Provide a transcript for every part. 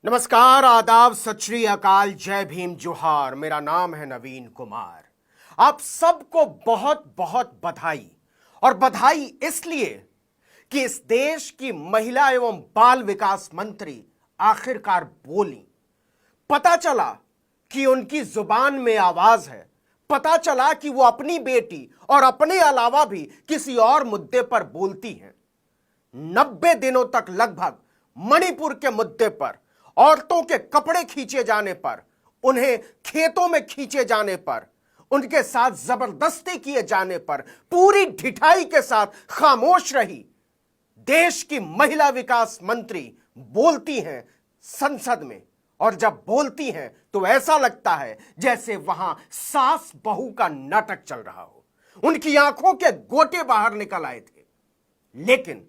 नमस्कार, आदाब, सत श्री अकाल, जय भीम, जोहार। मेरा नाम है नवीन कुमार। आप सबको बहुत बहुत बधाई। और बधाई इसलिए कि इस देश की महिला एवं बाल विकास मंत्री आखिरकार बोली। पता चला कि उनकी जुबान में आवाज है। पता चला कि वो अपनी बेटी और अपने अलावा भी किसी और मुद्दे पर बोलती हैं। 90 दिनों तक लगभग मणिपुर के मुद्दे पर, औरतों के कपड़े खींचे जाने पर, उन्हें खेतों में खींचे जाने पर, उनके साथ जबरदस्ती किए जाने पर पूरी ढिठाई के साथ खामोश रही देश की महिला विकास मंत्री बोलती हैं संसद में। और जब बोलती हैं तो ऐसा लगता है जैसे वहां सास बहू का नाटक चल रहा हो। उनकी आंखों के गोटे बाहर निकल आए थे। लेकिन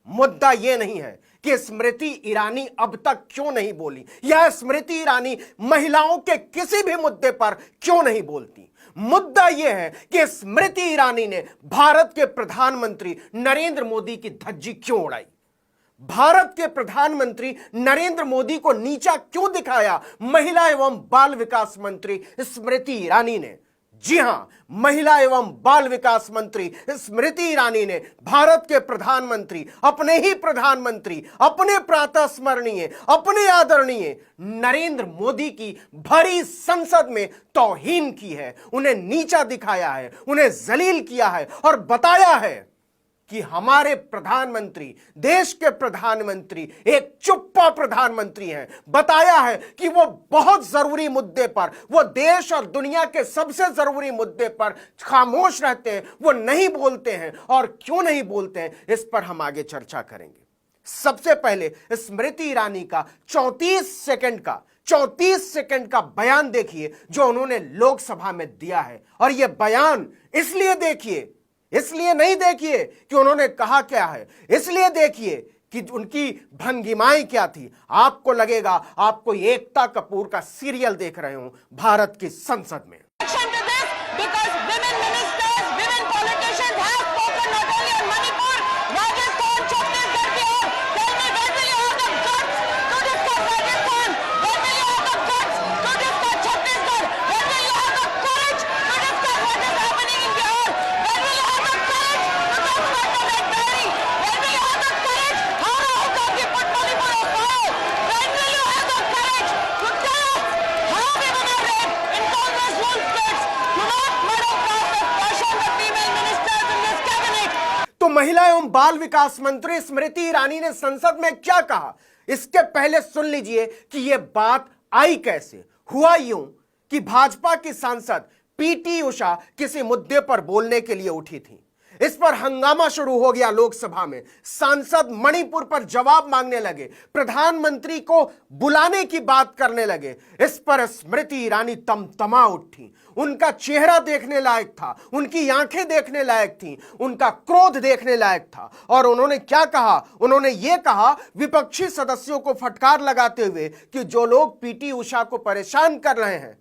मुद्दा यह नहीं है कि स्मृति ईरानी अब तक क्यों नहीं बोली, या स्मृति ईरानी महिलाओं के किसी भी मुद्दे पर क्यों नहीं बोलती। मुद्दा यह है कि स्मृति ईरानी ने भारत के प्रधानमंत्री नरेंद्र मोदी की धज्जी क्यों उड़ाई। भारत के प्रधानमंत्री नरेंद्र मोदी को नीचा क्यों दिखाया महिला एवं बाल विकास मंत्री स्मृति ईरानी ने। जी हां, महिला एवं बाल विकास मंत्री स्मृति ईरानी ने भारत के प्रधानमंत्री, अपने ही प्रधानमंत्री, अपने प्रातः स्मरणीय, अपने आदरणीय नरेंद्र मोदी की भरी संसद में तौहीन की है, उन्हें नीचा दिखाया है, उन्हें जलील किया है और बताया है कि हमारे प्रधानमंत्री, देश के प्रधानमंत्री एक चुप्पा प्रधानमंत्री हैं। बताया है कि वो बहुत जरूरी मुद्दे पर, वो देश और दुनिया के सबसे जरूरी मुद्दे पर खामोश रहते हैं, वो नहीं बोलते हैं। और क्यों नहीं बोलते हैं, इस पर हम आगे चर्चा करेंगे। सबसे पहले स्मृति ईरानी का 34 सेकंड का बयान देखिए जो उन्होंने लोकसभा में दिया है। और यह बयान इसलिए नहीं देखिए कि उन्होंने कहा क्या है, इसलिए देखिए कि उनकी भंगिमाएं क्या थी। आपको लगेगा आपको एकता कपूर का सीरियल देख रहे हो भारत की संसद में। महिला एवं बाल विकास मंत्री स्मृति ईरानी ने संसद में क्या कहा, इसके पहले सुन लीजिए कि यह बात आई कैसे। हुआ यूं कि भाजपा की सांसद पीटी उषा किसी मुद्दे पर बोलने के लिए उठी थी। इस पर हंगामा शुरू हो गया लोकसभा में। सांसद मणिपुर पर जवाब मांगने लगे, प्रधानमंत्री को बुलाने की बात करने लगे। इस पर स्मृति ईरानी तमतमा उठी। उनका चेहरा देखने लायक था, उनकी आंखें देखने लायक थीं, उनका क्रोध देखने लायक था। और उन्होंने क्या कहा, उन्होंने ये कहा विपक्षी सदस्यों को फटकार लगाते हुए कि जो लोग पीटी उषा को परेशान कर रहे हैं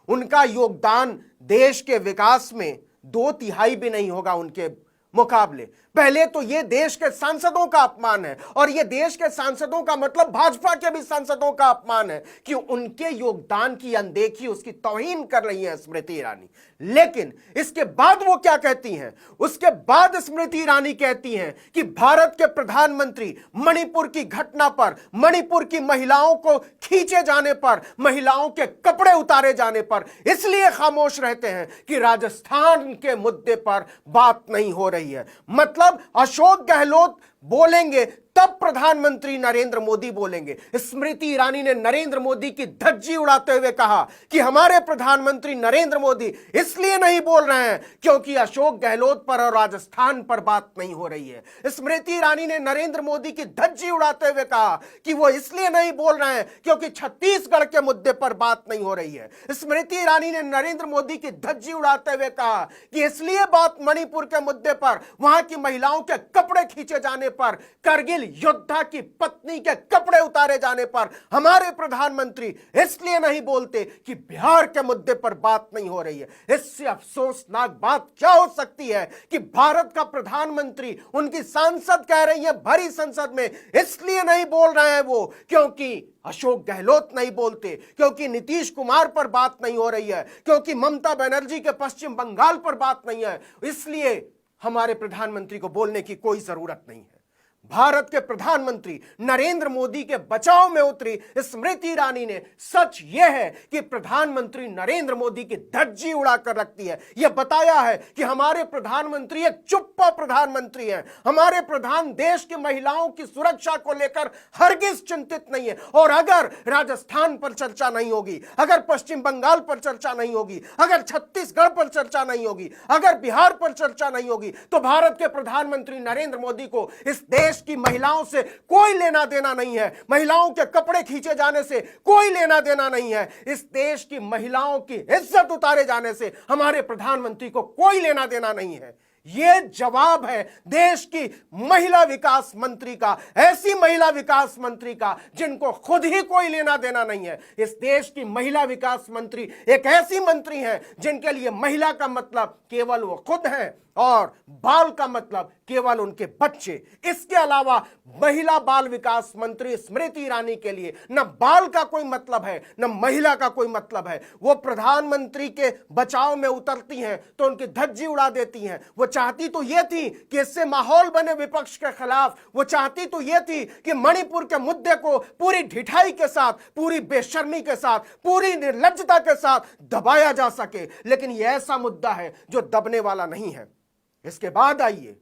उनका योगदान देश के विकास में 2/3 भी नहीं होगा उनके मुकाबले। पहले तो यह देश के सांसदों का अपमान है, और यह देश के सांसदों का मतलब भाजपा के भी सांसदों का अपमान है कि उनके योगदान की अनदेखी, उसकी तौहीन कर रही है स्मृति ईरानी। लेकिन इसके बाद वो क्या कहती हैं, उसके बाद स्मृति ईरानी कहती हैं कि भारत के प्रधानमंत्री मणिपुर की घटना पर, मणिपुर की महिलाओं को खींचे जाने पर, महिलाओं के कपड़े उतारे जाने पर इसलिए खामोश रहते हैं कि राजस्थान के मुद्दे पर बात नहीं हो रही है। मतलब अशोक गहलोत बोलेंगे तब प्रधानमंत्री नरेंद्र मोदी बोलेंगे। स्मृति ईरानी ने नरेंद्र मोदी की धज्जी उड़ाते हुए कहा कि हमारे प्रधानमंत्री नरेंद्र मोदी इसलिए नहीं बोल रहे हैं क्योंकि अशोक गहलोत पर और राजस्थान पर बात नहीं हो रही है। स्मृति ईरानी ने नरेंद्र मोदी की धज्जी उड़ाते हुए कहा कि वो इसलिए नहीं बोल रहे हैं क्योंकि छत्तीसगढ़ के मुद्दे पर बात नहीं हो रही है। स्मृति ईरानी ने नरेंद्र मोदी की धज्जी उड़ाते हुए कहा कि इसलिए बात मणिपुर के मुद्दे पर, वहां की महिलाओं के कपड़े खींचे जाने जाने पर, करगिल योद्धा की पत्नी के कपड़े उतारे जाने पर हमारे प्रधानमंत्री इसलिए नहीं बोलते कि बिहार के मुद्दे पर बात नहीं हो रही है। इससे अफसोसनाक बात क्या हो सकती है कि भारत का प्रधानमंत्री, उनकी सांसद कह रही है भरी संसद में, इसलिए नहीं बोल रहे हैं वो क्योंकि अशोक गहलोत नहीं बोलते, क्योंकि नीतीश कुमार पर बात नहीं हो रही है, क्योंकि ममता बनर्जी के पश्चिम बंगाल पर बात नहीं है, इसलिए हमारे प्रधानमंत्री को बोलने की कोई जरूरत नहीं है। भारत के प्रधानमंत्री नरेंद्र मोदी के बचाव में उतरी स्मृति ईरानी ने सच यह है कि प्रधानमंत्री नरेंद्र मोदी की धज्जी उड़ाकर रखती है। यह बताया है कि हमारे प्रधानमंत्री एक चुप्पा प्रधानमंत्री हैं। हमारे प्रधान देश की महिलाओं की सुरक्षा को लेकर हरगिज चिंतित नहीं है। और अगर राजस्थान पर चर्चा नहीं होगी, अगर पश्चिम बंगाल पर चर्चा नहीं होगी, अगर छत्तीसगढ़ पर चर्चा नहीं होगी, अगर बिहार पर चर्चा नहीं होगी, तो भारत के प्रधानमंत्री नरेंद्र मोदी को इस देश की महिलाओं से कोई लेना देना नहीं है। महिलाओं के कपड़े खींचे जाने से कोई लेना देना नहीं है। इस देश की महिलाओं की इज्जत उतारे जाने से हमारे प्रधानमंत्री को कोई लेना देना नहीं है। यह जवाब है देश की महिला विकास मंत्री का, ऐसी महिला विकास मंत्री का जिनको खुद ही कोई लेना देना नहीं है। इस देश की महिला विकास मंत्री एक ऐसी मंत्री है जिनके लिए महिला का मतलब केवल वो खुद है और बाल का मतलब केवल उनके बच्चे। इसके अलावा महिला बाल विकास मंत्री स्मृति ईरानी के लिए न बाल का कोई मतलब है, न महिला का कोई मतलब है। वो प्रधानमंत्री के बचाव में उतरती हैं तो उनकी धज्जी उड़ा देती हैं। वो चाहती तो ये थी कि इससे माहौल बने विपक्ष के खिलाफ। वो चाहती तो ये थी कि मणिपुर के मुद्दे को पूरी ढिठाई के साथ, पूरी बेशर्मी के साथ, पूरी निर्लज्जता के साथ दबाया जा सके, लेकिन यह ऐसा मुद्दा है जो दबने वाला नहीं है। इसके बाद आइए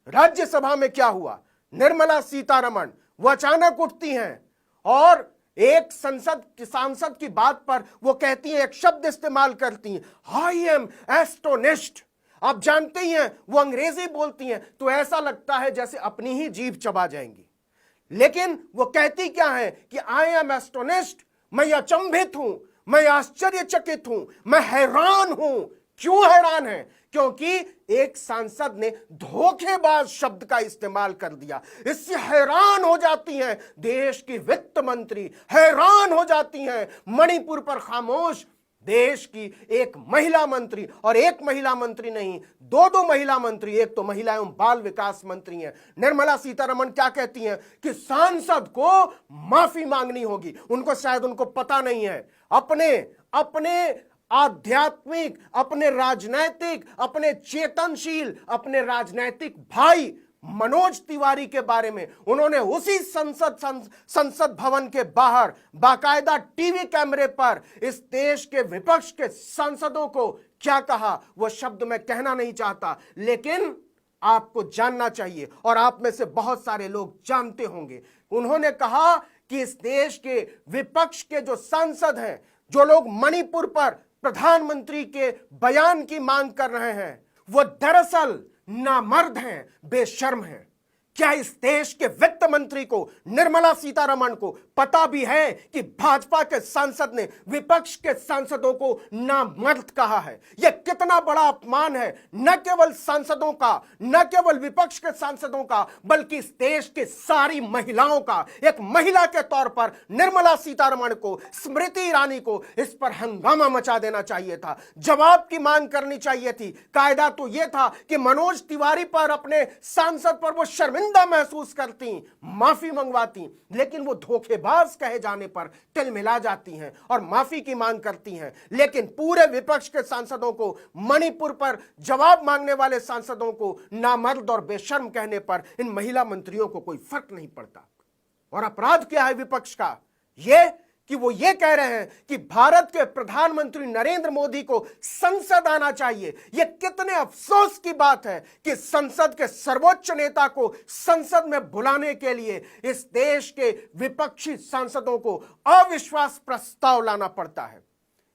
राज्यसभा में क्या हुआ। निर्मला सीतारमण वो अचानक उठती हैं और एक सांसद की बात पर वो कहती हैं, एक शब्द इस्तेमाल करती हैं, आई एम एस्टोनिश्ड। आप जानते ही हैं वो अंग्रेजी बोलती हैं तो ऐसा लगता है जैसे अपनी ही जीभ चबा जाएंगी, लेकिन वो कहती क्या है कि आई एम एस्टोनिश्ड, मैं अचंभित हूं, मैं आश्चर्यचकित हूं, मैं हैरान हूं। क्यों हैरान है? क्योंकि एक सांसद ने धोखेबाज शब्द का इस्तेमाल कर दिया। इससे हैरान हो जाती हैं देश की वित्त मंत्री, हैरान हो जाती हैं मणिपुर पर खामोश देश की एक महिला मंत्री, और एक महिला मंत्री नहीं, दो महिला मंत्री। एक तो महिला एवं बाल विकास मंत्री हैं। निर्मला सीतारमण क्या कहती हैं कि सांसद को माफी मांगनी होगी। उनको शायद उनको पता नहीं है अपने आध्यात्मिक, अपने राजनैतिक, अपने चेतनशील, अपने राजनैतिक भाई मनोज तिवारी के बारे में उन्होंने उसी संसद भवन के बाहर बाकायदा टीवी कैमरे पर इस देश के विपक्ष के सांसदों को क्या कहा, वो शब्द मैं कहना नहीं चाहता, लेकिन आपको जानना चाहिए और आप में से बहुत सारे लोग जानते होंगे। उन्होंने कहा कि इस देश के विपक्ष के जो सांसद हैं, जो लोग मणिपुर पर प्रधानमंत्री के बयान की मांग कर रहे हैं, वो दरअसल नामर्द हैं, बेशर्म हैं। क्या इस देश के वित्त मंत्री को, निर्मला सीतारमण को पता भी है कि भाजपा के सांसद ने विपक्ष के सांसदों को नामर्द कहा है? यह कितना बड़ा अपमान है, न केवल सांसदों का, न केवल विपक्ष के सांसदों का, बल्कि इस देश की सारी महिलाओं का। एक महिला के तौर पर निर्मला सीतारमण को, स्मृति ईरानी को इस पर हंगामा मचा देना चाहिए था, जवाब की मांग करनी चाहिए थी। कायदा तो यह था कि मनोज तिवारी पर, अपने सांसद पर वो शर्मिंदा महसूस करती, माफी मंगवाती, लेकिन वो धोखेबाज कहे जाने पर तिलमिला जाती हैं और माफी की मांग करती हैं। लेकिन पूरे विपक्ष के सांसदों को, मणिपुर पर जवाब मांगने वाले सांसदों को नामर्द और बेशर्म कहने पर इन महिला मंत्रियों को कोई फर्क नहीं पड़ता। और अपराध क्या है विपक्ष का? यह कि वो ये कह रहे हैं कि भारत के प्रधानमंत्री नरेंद्र मोदी को संसद आना चाहिए। यह कितने अफसोस की बात है कि संसद के सर्वोच्च नेता को संसद में बुलाने के लिए इस देश के विपक्षी सांसदों को अविश्वास प्रस्ताव लाना पड़ता है।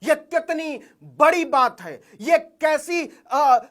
यह कितनी बड़ी बात है, यह कैसी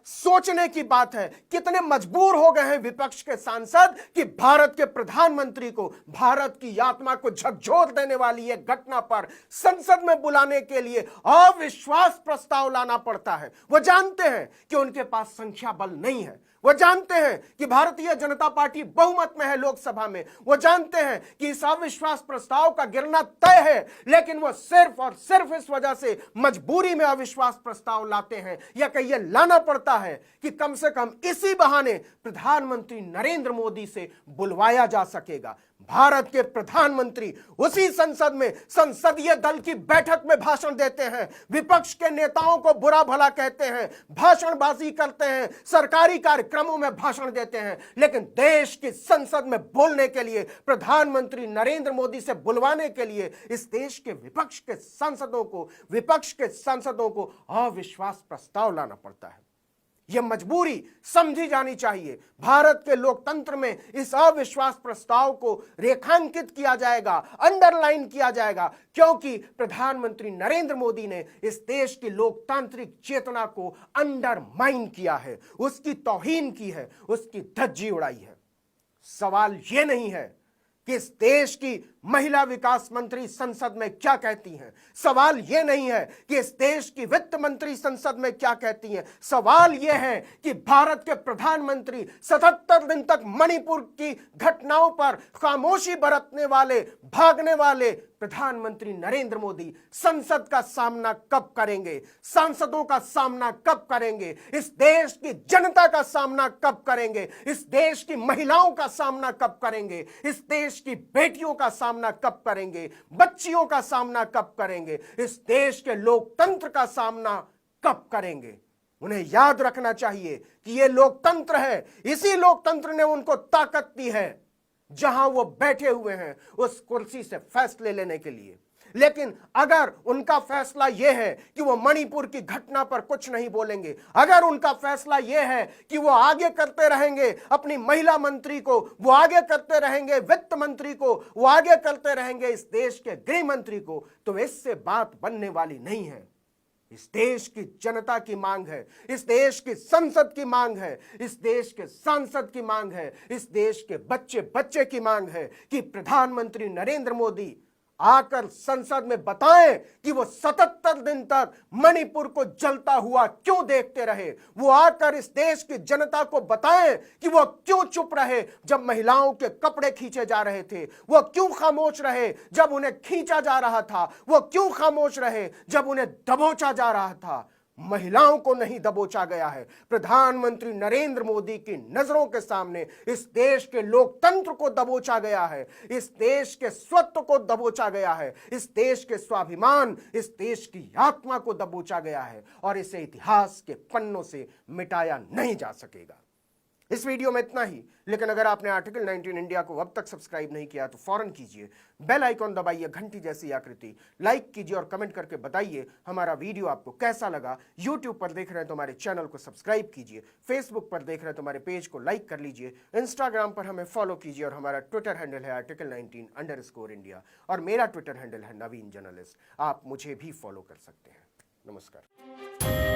सोचने की बात है। कितने मजबूर हो गए हैं विपक्ष के सांसद कि भारत के प्रधानमंत्री को भारत की आत्मा को झकझोर देने वाली यह घटना पर संसद में बुलाने के लिए अविश्वास प्रस्ताव लाना पड़ता है। वो जानते हैं कि उनके पास संख्या बल नहीं है, वो जानते हैं कि भारतीय जनता पार्टी बहुमत में है लोकसभा में, वो जानते हैं कि इस अविश्वास प्रस्ताव का गिरना तय है, लेकिन वो सिर्फ और सिर्फ इस वजह से मजबूरी में अविश्वास प्रस्ताव लाते हैं या कहीं यह लाना पड़ता है कि कम से कम इसी बहाने प्रधानमंत्री नरेंद्र मोदी से बुलवाया जा सकेगा। भारत के प्रधानमंत्री उसी संसद में संसदीय दल की बैठक में भाषण देते हैं, विपक्ष के नेताओं को बुरा भला कहते हैं, भाषणबाजी करते हैं, सरकारी कार्यक्रमों में भाषण देते हैं, लेकिन देश की संसद में बोलने के लिए, प्रधानमंत्री नरेंद्र मोदी से बुलवाने के लिए इस देश के विपक्ष के सांसदों को अविश्वास प्रस्ताव लाना पड़ता है। यह मजबूरी समझी जानी चाहिए। भारत के लोकतंत्र में इस अविश्वास प्रस्ताव को रेखांकित किया जाएगा, अंडरलाइन किया जाएगा, क्योंकि प्रधानमंत्री नरेंद्र मोदी ने इस देश की लोकतांत्रिक चेतना को अंडरमाइन किया है, उसकी तौहीन की है, उसकी धज्जी उड़ाई है। सवाल यह नहीं है कि इस देश की महिला विकास मंत्री संसद में क्या कहती हैं, सवाल यह नहीं है कि इस देश की वित्त मंत्री संसद में क्या कहती हैं, सवाल यह है कि भारत के प्रधानमंत्री 77 दिन तक मणिपुर की घटनाओं पर खामोशी बरतने वाले, भागने वाले प्रधानमंत्री नरेंद्र मोदी संसद का सामना कब करेंगे, सांसदों का सामना कब करेंगे, इस देश की जनता का सामना कब करेंगे, इस देश की महिलाओं का सामना कब करेंगे, इस देश की बेटियों का सामना कब करेंगे, बच्चियों का सामना कब करेंगे, इस देश के लोकतंत्र का सामना कब करेंगे। उन्हें याद रखना चाहिए कि यह लोकतंत्र है, इसी लोकतंत्र ने उनको ताकत दी है जहां वो बैठे हुए हैं उस कुर्सी से फैसले लेने के लिए। लेकिन अगर उनका फैसला यह है कि वो मणिपुर की घटना पर कुछ नहीं बोलेंगे, अगर उनका फैसला यह है कि वो आगे करते रहेंगे अपनी महिला मंत्री को, वो आगे करते रहेंगे वित्त मंत्री को, वो आगे करते रहेंगे इस देश के गृह मंत्री को, तो इससे बात बनने वाली नहीं है। इस देश की जनता की मांग है, इस देश की संसद की मांग है, इस देश के सांसद की मांग है, इस देश के बच्चे की मांग है कि प्रधानमंत्री नरेंद्र मोदी आकर संसद में बताएं कि वो 77 दिन तक मणिपुर को जलता हुआ क्यों देखते रहे। वो आकर इस देश की जनता को बताएं कि वो क्यों चुप रहे जब महिलाओं के कपड़े खींचे जा रहे थे, वो क्यों खामोश रहे जब उन्हें खींचा जा रहा था, वो क्यों खामोश रहे जब उन्हें दबोचा जा रहा था। महिलाओं को नहीं दबोचा गया है। प्रधानमंत्री नरेंद्र मोदी की नजरों के सामने इस देश के लोकतंत्र को दबोचा गया है, इस देश के स्वत्व को दबोचा गया है, इस देश के स्वाभिमान, इस देश की आत्मा को दबोचा गया है और इसे इतिहास के पन्नों से मिटाया नहीं जा सकेगा। इस वीडियो में इतना ही, लेकिन अगर आपने आर्टिकल 19 इंडिया को अब तक सब्सक्राइब नहीं किया तो फौरन कीजिए, बेल आइकॉन दबाइए, घंटी जैसी आकृति, लाइक कीजिए और कमेंट करके बताइए हमारा वीडियो आपको कैसा लगा। यूट्यूब पर देख रहे हैं तो हमारे चैनल को सब्सक्राइब कीजिए, फेसबुक पर देख रहे हैं तो हमारे पेज को लाइक कर लीजिए, इंस्टाग्राम पर हमें फॉलो कीजिए और हमारा ट्विटर हैंडल है आर्टिकल 19_इंडिया और मेरा ट्विटर हैंडल है नवीन जर्नलिस्ट। आप मुझे भी फॉलो कर सकते हैं। नमस्कार।